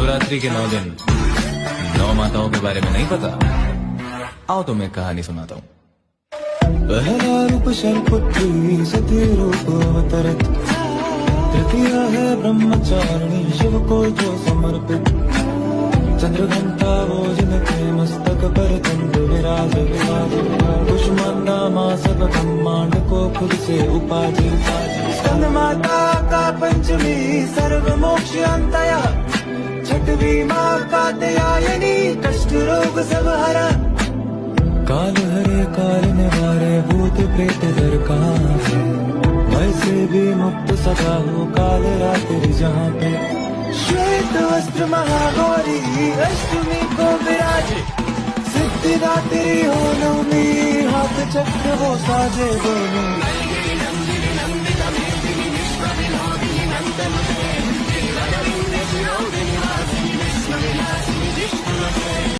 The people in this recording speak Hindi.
नवरात्रि के 9 दिन 9 माताओं के बारे में नहीं पता? आओ तुम्हें एक कहानी सुनाता हूँ। पहला रूप शैलपुत्री सती रूप अवतरत, तृतीया है ब्रह्मचारिणी शिव को जो समर्पित, चंद्रघंटा वो जिनके मस्तक पर चंद्र विराज, कुष्मांडा माँ सब ब्रह्मांड को खुद से उपाधि, स्कंद माता का पंचमी सर्व मोक्ष अंतया, छठवीं माँ कात्यायनी कष्ट रोग सब हरा, काल हरे काल निवारे भूत प्रेत डर कहाँ है, भय से भी मुक्त सदा हो काल रात्रि जहाँ पे, श्वेत वस्त्र महागौरी अष्टमी को विराजे, सिद्धिदात्री हो नवमी हाथ चक्र वो साजे दोनों,